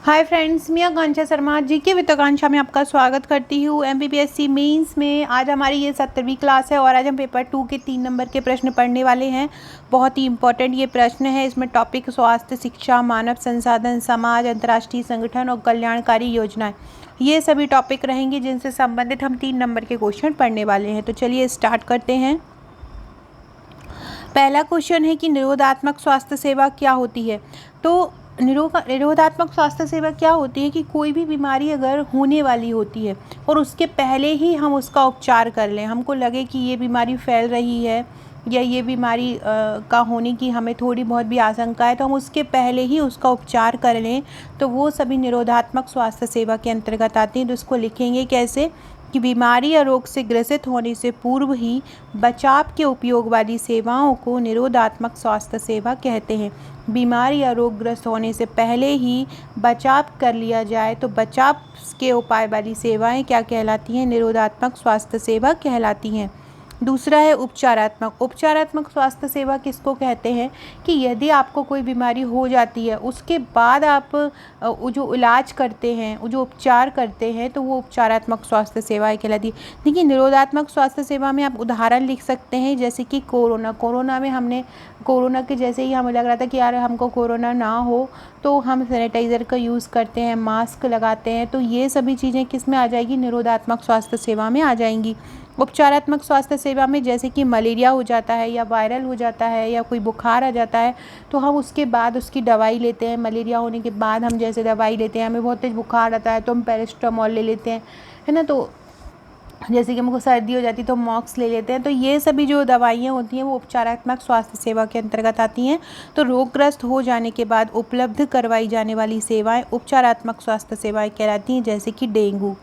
Hi friends, मैं आकांक्षा Sharma GK with आकांक्षा में आपका स्वागत करती हूँ। एमपीपीएससी मेंस में आज हमारी ये 17वीं क्लास है और आज हम पेपर 2 के 3 नंबर के प्रश्न पढ़ने वाले हैं। बहुत ही इंपॉर्टेंट ये प्रश्न है। इसमें टॉपिक स्वास्थ्य, शिक्षा, मानव संसाधन, समाज, अंतर्राष्ट्रीय संगठन और कल्याणकारी योजनाएं, ये सभी टॉपिक रहेंगे जिनसे संबंधित हम 3 नंबर के क्वेश्चन पढ़ने वाले हैं। तो चलिए स्टार्ट करते हैं। पहला क्वेश्चन है कि निरोधात्मक स्वास्थ्य सेवा क्या होती है। तो निरोधात्मक स्वास्थ्य सेवा क्या होती है कि कोई भी बीमारी अगर होने वाली होती है और उसके पहले ही हम उसका उपचार कर लें, हमको लगे कि ये बीमारी फैल रही है या ये बीमारी का होने की हमें थोड़ी बहुत भी आशंका है, तो हम उसके पहले ही उसका उपचार कर लें, तो वो सभी निरोधात्मक स्वास्थ्य सेवा के अंतर्गत आती हैं। तो इसको लिखेंगे कैसे कि बीमारी या रोग से ग्रसित होने से पूर्व ही बचाव के उपयोग वाली सेवाओं को निरोधात्मक स्वास्थ्य सेवा कहते हैं। बीमारी या रोगग्रस्त होने से पहले ही बचाव कर लिया जाए तो बचाव के उपाय वाली सेवाएं क्या कहलाती हैं? निरोधात्मक स्वास्थ्य सेवा कहलाती हैं। दूसरा है उपचारात्मक। उपचारात्मक स्वास्थ्य सेवा किसको कहते हैं कि यदि आपको कोई बीमारी हो जाती है उसके बाद आप जो इलाज करते हैं, जो उपचार करते हैं, तो वो उपचारात्मक स्वास्थ्य सेवाएं कहलाती है। देखिए, निरोधात्मक स्वास्थ्य सेवा में आप उदाहरण लिख सकते हैं, जैसे कि कोरोना में हमने कोरोना के जैसे ही हमें लग रहा था कि यार हमको कोरोना ना हो, तो हम सैनिटाइज़र का यूज़ करते हैं, मास्क लगाते हैं, तो ये सभी चीज़ें किस में आ जाएगी? निरोधात्मक स्वास्थ्य सेवा में आ जाएंगी। उपचारात्मक स्वास्थ्य सेवा में जैसे कि मलेरिया हो जाता है या वायरल हो जाता है या कोई बुखार आ जाता है, तो हम उसके बाद उसकी दवाई लेते हैं। मलेरिया होने के बाद हम जैसे दवाई लेते हैं, हमें बहुत तेज बुखार आता है तो हम पैरासिटामोल ले लेते हैं, है ना। तो जैसे कि हमको सर्दी हो जाती है तो मॉक्स ले लेते हैं। तो ये सभी जो दवाइयाँ होती हैं वो उपचारात्मक स्वास्थ्य सेवा के अंतर्गत आती हैं। तो रोगग्रस्त हो जाने के बाद उपलब्ध करवाई जाने वाली सेवाएं उपचारात्मक स्वास्थ्य सेवाएं कहलाती हैं, जैसे कि डेंगू।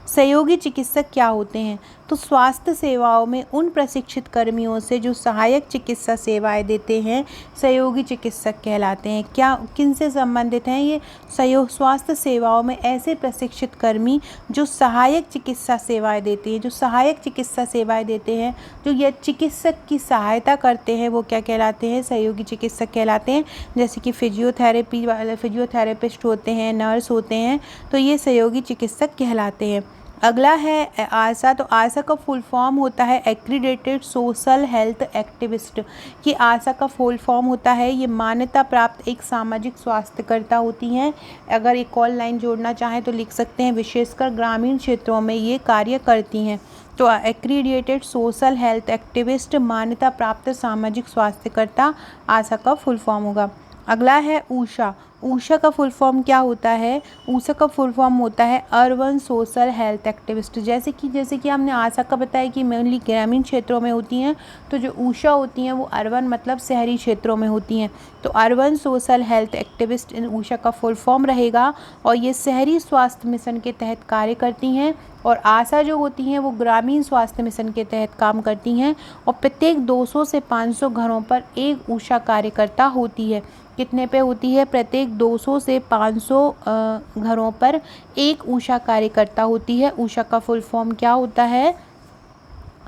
सहयोगी चिकित्सक क्या होते हैं? तो स्वास्थ्य सेवाओं में उन प्रशिक्षित कर्मियों से जो सहायक चिकित्सा सेवाएं देते हैं सहयोगी चिकित्सक कहलाते हैं। क्या किनसे संबंधित हैं ये? स्वास्थ्य सेवाओं में ऐसे प्रशिक्षित कर्मी जो सहायक चिकित्सा सेवाएं देते हैं, जो सहायक चिकित्सा सेवाएं देते हैं, जो ये चिकित्सक की सहायता करते हैं, वो क्या कहलाते हैं? सहयोगी चिकित्सक कहलाते हैं। जैसे कि फिजियोथेरेपिस्ट होते हैं, नर्स होते हैं, तो ये सहयोगी चिकित्सक कहलाते हैं। अगला है आशा। तो आशा का फुल फॉर्म होता है एक्रीडेटेड सोशल हेल्थ एक्टिविस्ट। कि आशा का फुल फॉर्म होता है, ये मान्यता प्राप्त एक सामाजिक स्वास्थ्यकर्ता होती हैं। अगर एक कॉल लाइन जोड़ना चाहें तो लिख सकते हैं, विशेषकर ग्रामीण क्षेत्रों में ये कार्य करती हैं। तो एक्रीडेटेड सोशल हेल्थ एक्टिविस्ट, मान्यता प्राप्त सामाजिक स्वास्थ्यकर्ता, आशा का फुल फॉर्म होगा। अगला है ऊषा। ऊषा का फुल फॉर्म क्या होता है? ऊषा का फुल फॉर्म होता है अर्बन सोशल हेल्थ एक्टिविस्ट। जैसे कि हमने आशा का बताया कि मेनली ग्रामीण क्षेत्रों में होती हैं, तो जो ऊषा होती हैं वो अर्बन मतलब शहरी क्षेत्रों में होती हैं। तो urban social health activist Usha का फुल फॉर्म रहेगा और ये शहरी स्वास्थ्य मिशन के तहत कार्य करती हैं। और आशा जो होती हैं वो ग्रामीण स्वास्थ्य मिशन के तहत काम करती हैं और प्रत्येक 200 से 500 घरों पर एक ऊषा कार्यकर्ता होती है। कितने पे होती है? प्रत्येक 200 से 500 घरों पर एक ऊषा कार्यकर्ता होती है। ऊषा का फुल फॉर्म क्या होता है?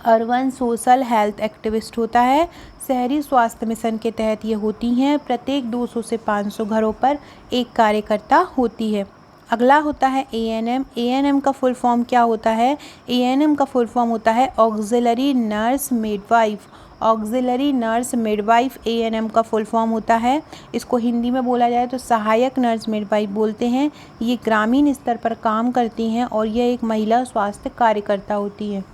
अर्बन सोशल हेल्थ एक्टिविस्ट होता है। शहरी स्वास्थ्य मिशन के तहत ये होती हैं। प्रत्येक 200 से 500 घरों पर एक कार्यकर्ता होती है। अगला होता है एएनएम। एएनएम का फुल फॉर्म क्या होता है? एएनएम का फुल फॉर्म होता है auxiliary nurse midwife. Auxiliary nurse midwife ANM का फुल फॉर्म होता है। इसको हिंदी में बोला जाए तो सहायक नर्स मिडवाइफ बोलते हैं। ये ग्रामीण स्तर पर काम करती हैं और यह एक महिला स्वास्थ्य कार्यकर्ता होती है।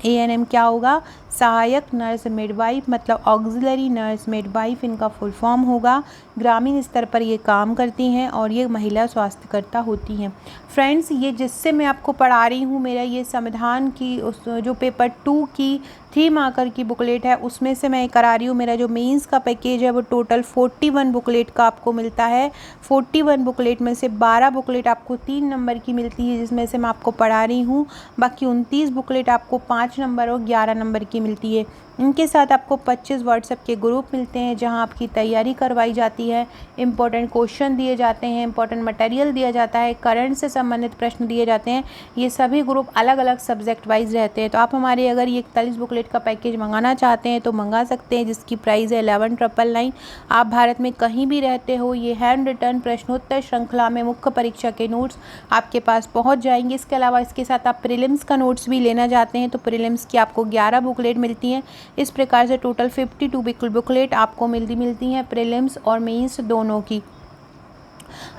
एएनएम क्या होगा? सहायक नर्स मिडवाइफ मतलब ऑक्सिलरी नर्स मिडवाइफ इनका फुल फॉर्म होगा। ग्रामीण स्तर पर ये काम करती हैं और ये महिला स्वास्थ्यकर्ता होती हैं। फ्रेंड्स, ये जिससे मैं आपको पढ़ा रही हूँ, मेरा ये संविधान की जो पेपर 2 की 3 मार्कर की बुकलेट है उसमें से मैं करा रही हूँ। मेरा जो मेंस का पैकेज है वो टोटल 41 बुकलेट का आपको मिलता है। 41 बुकलेट में से 12 बुकलेट आपको 3 नंबर की मिलती है, जिसमें से मैं आपको पढ़ा रही हूँ। बाकी 29 बुकलेट आपको 5 नंबर और 11 नंबर की मिलती है। इनके साथ आपको 25 व्हाट्सएप के ग्रुप मिलते हैं जहां आपकी तैयारी करवाई जाती है, इंपॉर्टेंट क्वेश्चन दिए जाते हैं, इंपॉर्टेंट मटेरियल दिया जाता है, करंट से संबंधित प्रश्न दिए जाते हैं। ये सभी ग्रुप अलग अलग सब्जेक्ट वाइज रहते हैं। तो आप हमारे अगर ये 41 बुकलेट का पैकेज मंगाना चाहते हैं तो मंगा सकते हैं, जिसकी प्राइस है 11,999। आप भारत में कहीं भी रहते हो, ये हैंड रिटर्न प्रश्नोत्तर श्रृंखला में मुख्य परीक्षा के नोट्स आपके पास पहुँच जाएंगे। इसके अलावा इसके साथ आप प्रीलिम्स का नोट्स भी लेना चाहते हैं तो प्रीलिम्स की आपको 11 बुकलेट मिलती हैं। इस प्रकार से टोटल 52 बुकलेट आपको मिलती हैं प्रीलिम्स और मेंस दोनों की।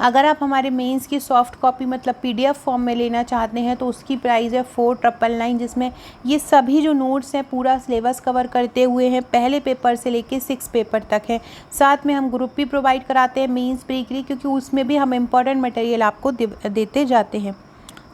अगर आप हमारे मेंस की सॉफ्ट कॉपी मतलब PDF फॉर्म में लेना चाहते हैं तो उसकी प्राइस है 4,999, जिसमें ये सभी जो नोट्स हैं पूरा सिलेबस कवर करते हुए हैं, पहले पेपर से लेके 6 पेपर तक है। साथ में हम ग्रुप भी प्रोवाइड कराते हैं मेंस प्री के लिए, क्योंकि उसमें भी हम इम्पॉर्टेंट मटेरियल आपको देते जाते हैं।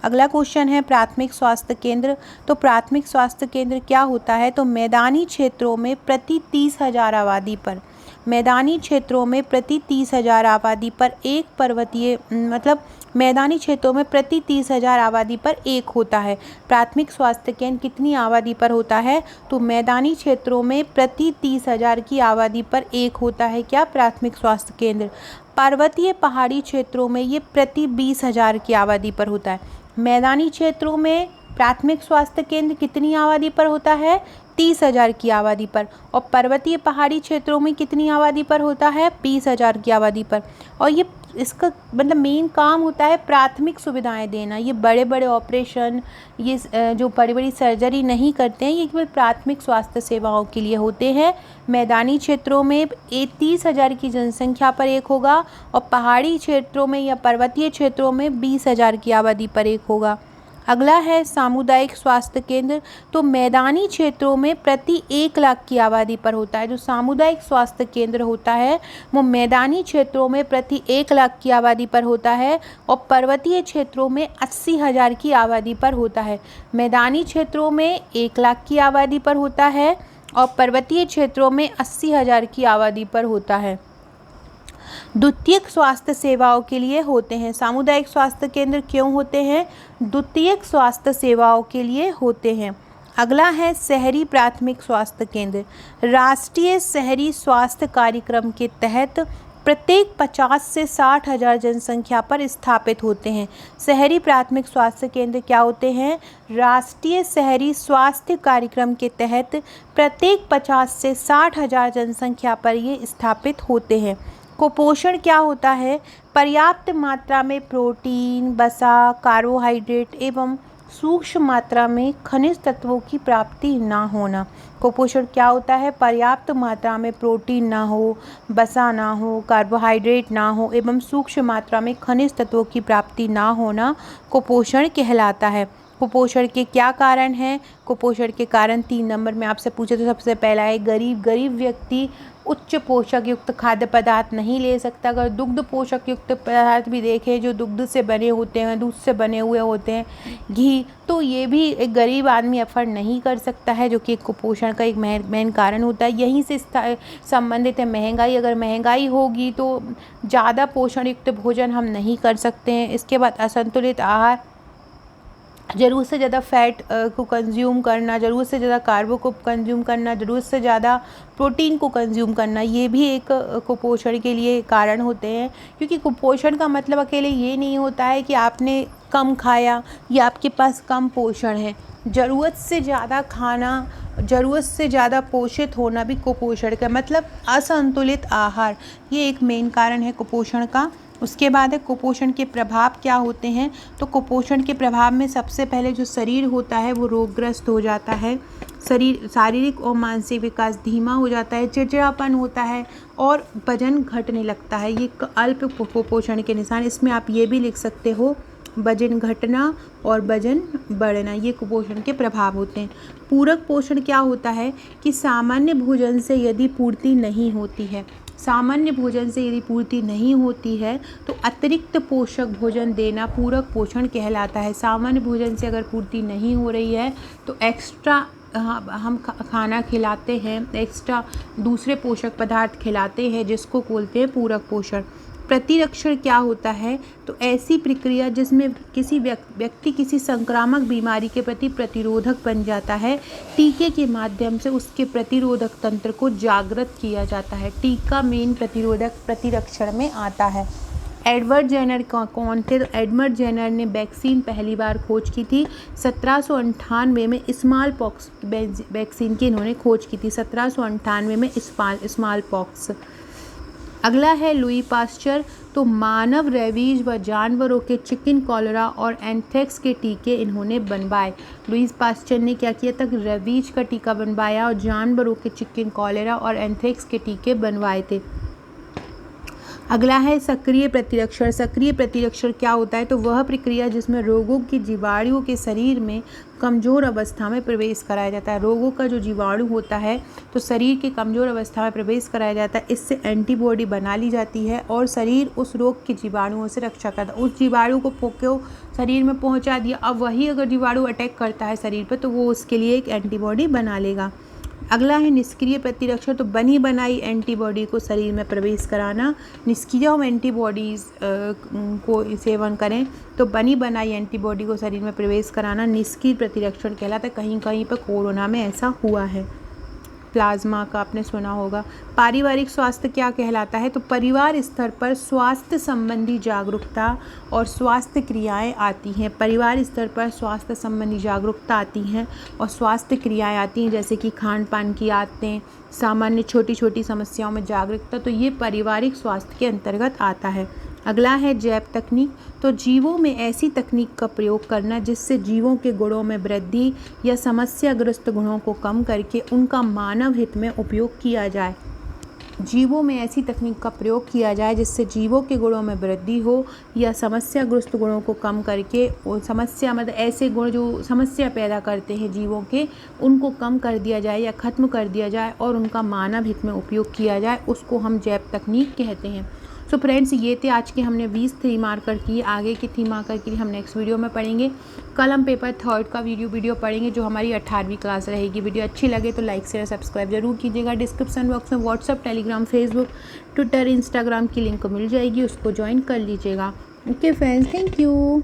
अगला क्वेश्चन है प्राथमिक स्वास्थ्य केंद्र। तो प्राथमिक स्वास्थ्य केंद्र क्या होता है? तो मैदानी क्षेत्रों में प्रति 30,000 आबादी पर, मैदानी क्षेत्रों में प्रति 30,000 आबादी पर एक पर्वतीय मतलब मैदानी क्षेत्रों में प्रति 30,000 आबादी पर एक होता है। प्राथमिक स्वास्थ्य केंद्र कितनी आबादी पर होता है? तो मैदानी क्षेत्रों में प्रति 30,000 की आबादी पर एक होता है क्या? प्राथमिक स्वास्थ्य केंद्र। पर्वतीय पहाड़ी क्षेत्रों में ये प्रति 20,000 की आबादी पर होता है। मैदानी क्षेत्रों में प्राथमिक स्वास्थ्य केंद्र कितनी आबादी पर होता है? 30,000 की आबादी पर। और पर्वतीय पहाड़ी क्षेत्रों में कितनी आबादी पर होता है? 20,000 की आबादी पर। और ये इसका मतलब मेन काम होता है प्राथमिक सुविधाएं देना। ये बड़े बड़े ऑपरेशन, ये जो बड़ी बड़ी सर्जरी नहीं करते हैं, ये केवल प्राथमिक स्वास्थ्य सेवाओं के लिए होते हैं। मैदानी क्षेत्रों में 30,000 की जनसंख्या पर एक होगा और पहाड़ी क्षेत्रों में या पर्वतीय क्षेत्रों में 20,000 की आबादी पर एक होगा। अगला है सामुदायिक स्वास्थ्य केंद्र। तो मैदानी क्षेत्रों में प्रति 1 लाख की आबादी पर होता है। जो सामुदायिक स्वास्थ्य केंद्र होता है वो मैदानी क्षेत्रों में प्रति 1 लाख की आबादी पर होता है और पर्वतीय क्षेत्रों में 80,000 की आबादी पर होता है। मैदानी क्षेत्रों में 1 लाख की आबादी पर होता है और पर्वतीय क्षेत्रों में 80,000 की आबादी पर होता है। द्वितीयक स्वास्थ्य सेवाओं के लिए होते हैं। सामुदायिक स्वास्थ्य केंद्र क्यों होते हैं? द्वितीयक स्वास्थ्य सेवाओं के लिए होते हैं। अगला है शहरी प्राथमिक स्वास्थ्य केंद्र। राष्ट्रीय शहरी स्वास्थ्य कार्यक्रम के तहत प्रत्येक 50 से 60,000 जनसंख्या पर स्थापित होते हैं। शहरी प्राथमिक स्वास्थ्य केंद्र क्या होते हैं? राष्ट्रीय शहरी स्वास्थ्य कार्यक्रम के तहत प्रत्येक 50 से 60,000 जनसंख्या पर ये स्थापित होते हैं। कुपोषण क्या होता है? पर्याप्त मात्रा में प्रोटीन, वसा, कार्बोहाइड्रेट एवं सूक्ष्म मात्रा में खनिज तत्वों की प्राप्ति ना होना। कुपोषण क्या होता है? पर्याप्त मात्रा में प्रोटीन ना हो, वसा ना हो, कार्बोहाइड्रेट ना हो एवं सूक्ष्म मात्रा में खनिज तत्वों की प्राप्ति ना होना कुपोषण कहलाता है। कुपोषण के क्या कारण हैं? कुपोषण के कारण 3 नंबर में आपसे पूछे तो सबसे पहला है गरीब व्यक्ति उच्च पोषक युक्त खाद्य पदार्थ नहीं ले सकता। अगर दुग्ध पोषक युक्त पदार्थ भी देखें जो दुग्ध से बने होते हैं, दूध से बने हुए होते हैं, घी, तो ये भी एक गरीब आदमी अफोर्ड नहीं कर सकता है, जो कि कुपोषण का एक मेन कारण होता है। यहीं से संबंधित है महंगाई। अगर महंगाई होगी तो ज़्यादा पोषण युक्त भोजन हम नहीं कर सकते हैं। इसके बाद असंतुलित आहार, ज़रूरत से ज़्यादा फैट को कंज्यूम करना, ज़रूरत से ज़्यादा कार्बो को कंज्यूम करना, ज़रूरत से ज़्यादा प्रोटीन को कंज्यूम करना, ये भी एक कुपोषण के लिए कारण होते हैं। क्योंकि कुपोषण का मतलब अकेले ये नहीं होता है कि आपने कम खाया या आपके पास कम पोषण है। ज़रूरत से ज़्यादा खाना, ज़रूरत से ज़्यादा पोषित होना भी कुपोषण का मतलब असंतुलित आहार, ये एक मेन कारण है कुपोषण का। उसके बाद है कुपोषण के प्रभाव क्या होते हैं? तो कुपोषण के प्रभाव में सबसे पहले जो शरीर होता है वो रोगग्रस्त हो जाता है। शारीरिक और मानसिक विकास धीमा हो जाता है, चिड़चिड़ापन होता है और वजन घटने लगता है। ये अल्प कुपोषण के निशान। इसमें आप ये भी लिख सकते हो वजन घटना और वजन बढ़ना, ये कुपोषण के प्रभाव होते हैं। पूरक पोषण क्या होता है कि सामान्य भोजन से यदि पूर्ति नहीं होती है, सामान्य भोजन से यदि पूर्ति नहीं होती है तो अतिरिक्त पोषक भोजन देना पूरक पोषण कहलाता है। सामान्य भोजन से अगर पूर्ति नहीं हो रही है तो एक्स्ट्रा हम खाना खिलाते हैं, एक्स्ट्रा दूसरे पोषक पदार्थ खिलाते हैं, जिसको बोलते हैं पूरक पोषण। प्रतिरक्षण क्या होता है? तो ऐसी प्रक्रिया जिसमें किसी व्यक्ति किसी संक्रामक बीमारी के प्रति प्रतिरोधक बन जाता है। टीके के माध्यम से उसके प्रतिरोधक तंत्र को जागृत किया जाता है। टीका मेन प्रतिरक्षण में आता है। एडवर्ड जेनर कौन थे? तो एडवर्ड जेनर ने वैक्सीन पहली बार खोज की थी 1798 में। स्मॉल पॉक्स वैक्सीन की इन्होंने खोज की थी 1798 में, स्मॉल पॉक्स। अगला है लुई पास्चर। तो मानव रेबीज व जानवरों के चिकन कॉलरा और एंथ्रेक्स के टीके इन्होंने बनवाए। लुई पास्चर ने क्या किया था? रेबीज का टीका बनवाया और जानवरों के चिकन कॉलरा और एंथ्रेक्स के टीके बनवाए थे। अगला है सक्रिय प्रतिरक्षण। सक्रिय प्रतिरक्षण क्या होता है? तो वह प्रक्रिया जिसमें रोगों के जीवाणुओं के शरीर में कमज़ोर अवस्था में प्रवेश कराया जाता है। रोगों का जो जीवाणु होता है तो शरीर के कमज़ोर अवस्था में प्रवेश कराया जाता है। इससे एंटीबॉडी बना ली जाती है और शरीर उस रोग के जीवाणुओं से रक्षा करता है। उस जीवाणु को शरीर में पहुंचा दिया, अब वही अगर जीवाणु अटैक करता है शरीर पर तो वो उसके लिए एक एंटीबॉडी बना लेगा। अगला है निष्क्रिय प्रतिरक्षण। तो बनी बनाई एंटीबॉडी को शरीर में प्रवेश कराना। निष्क्रिय हम एंटीबॉडीज़ को सेवन करें तो बनी बनाई एंटीबॉडी को शरीर में प्रवेश कराना निष्क्रिय प्रतिरक्षण कहलाता है। कहीं कहीं पर कोरोना में ऐसा हुआ है। प्लाज्मा का आपने सुना होगा। पारिवारिक स्वास्थ्य क्या कहलाता है? तो परिवार स्तर पर स्वास्थ्य संबंधी जागरूकता और स्वास्थ्य क्रियाएं आती हैं। परिवार स्तर पर स्वास्थ्य संबंधी जागरूकता आती हैं और स्वास्थ्य क्रियाएं आती हैं, जैसे कि खान पान की आदतें, सामान्य छोटी छोटी समस्याओं में जागरूकता। तो ये पारिवारिक स्वास्थ्य के अंतर्गत आता है। अगला है जैव तकनीक। तो जीवों में ऐसी तकनीक का प्रयोग करना जिससे जीवों के गुणों में वृद्धि या समस्याग्रस्त गुणों को कम करके उनका मानव हित में उपयोग किया जाए। जीवों में ऐसी तकनीक का प्रयोग किया जाए जिससे जीवों के गुणों में वृद्धि हो या समस्याग्रस्त गुणों को कम करके समस्या मतलब ऐसे गुण जो समस्या पैदा करते हैं जीवों के, उनको कम कर दिया जाए या ख़त्म कर दिया जाए और उनका मानव हित में उपयोग किया जाए, उसको हम जैव तकनीक कहते हैं। सो फ्रेंड्स, ये थे आज के हमने 20 थीम मार्कर की। आगे की थीम मार्कर की हम नेक्स्ट वीडियो में पढ़ेंगे। कल हम पेपर 3 का वीडियो पढ़ेंगे जो हमारी 18वीं क्लास रहेगी। वीडियो अच्छी लगे तो लाइक शेयर सब्सक्राइब जरूर कीजिएगा। डिस्क्रिप्शन बॉक्स में WhatsApp, Telegram, Facebook, Twitter, Instagram की लिंक मिल जाएगी, उसको ज्वाइन कर लीजिएगा। Okay friends, thank you.